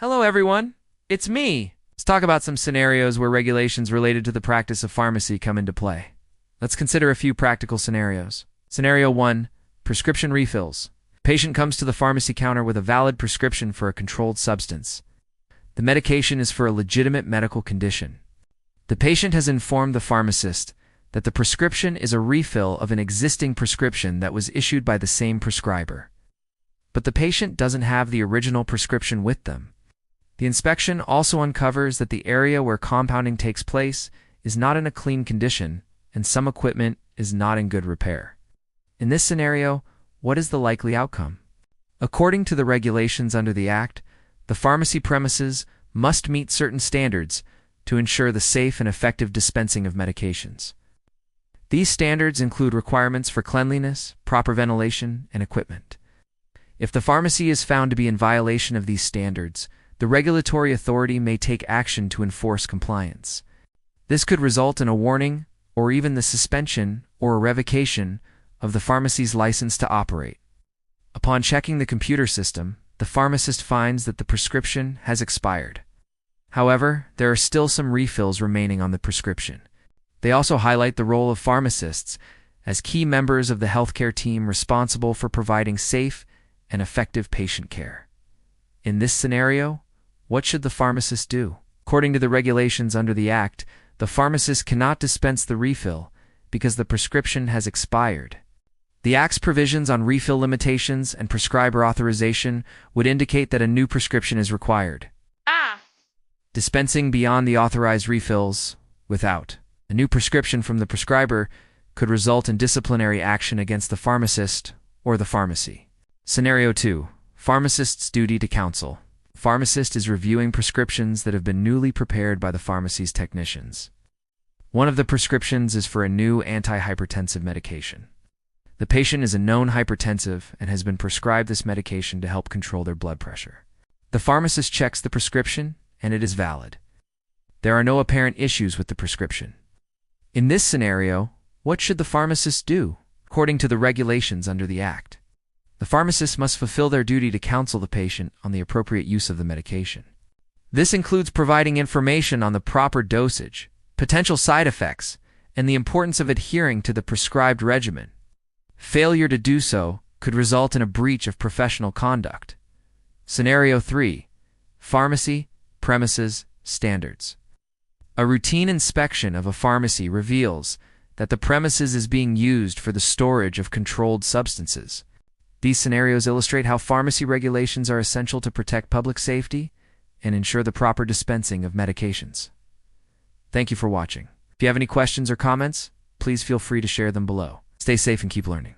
Hello, everyone. It's me. Let's talk about some scenarios where regulations related to the practice of pharmacy come into play. Let's consider a few practical scenarios. Scenario 1. Prescription refills. Patient comes to the pharmacy counter with a valid prescription for a controlled substance. The medication is for a legitimate medical condition. The patient has informed the pharmacist that the prescription is a refill of an existing prescription that was issued by the same prescriber. But the patient doesn't have the original prescription with them. The inspection also uncovers that the area where compounding takes place is not in a clean condition and some equipment is not in good repair. In this scenario, what is the likely outcome? According to the regulations under the Act, the pharmacy premises must meet certain standards to ensure the safe and effective dispensing of medications. These standards include requirements for cleanliness, proper ventilation, and equipment. If the pharmacy is found to be in violation of these standards, the regulatory authority may take action to enforce compliance. This could result in a warning or even the suspension or a revocation of the pharmacy's license to operate. Upon checking the computer system, the pharmacist finds that the prescription has expired. However, there are still some refills remaining on the prescription. They also highlight the role of pharmacists as key members of the healthcare team responsible for providing safe and effective patient care. In this scenario, what should the pharmacist do? According to the regulations under the Act, the pharmacist cannot dispense the refill because the prescription has expired. The Act's provisions on refill limitations and prescriber authorization would indicate that a new prescription is required. Dispensing beyond the authorized refills without a new prescription from the prescriber could result in disciplinary action against the pharmacist or the pharmacy. Scenario 2. Pharmacist's duty to counsel. Pharmacist is reviewing prescriptions that have been newly prepared by the pharmacy's technicians. One of the prescriptions is for a new antihypertensive medication. The patient is a known hypertensive and has been prescribed this medication to help control their blood pressure. The pharmacist checks the prescription and it is valid. There are no apparent issues with the prescription. In this scenario, what should the pharmacist do, according to the regulations under the Act? The pharmacist must fulfill their duty to counsel the patient on the appropriate use of the medication. This includes providing information on the proper dosage, potential side effects, and the importance of adhering to the prescribed regimen. Failure to do so could result in a breach of professional conduct. Scenario 3. Pharmacy, premises, standards. A routine inspection of a pharmacy reveals that the premises is being used for the storage of controlled substances. These scenarios illustrate how pharmacy regulations are essential to protect public safety and ensure the proper dispensing of medications. Thank you for watching. If you have any questions or comments, please feel free to share them below. Stay safe and keep learning.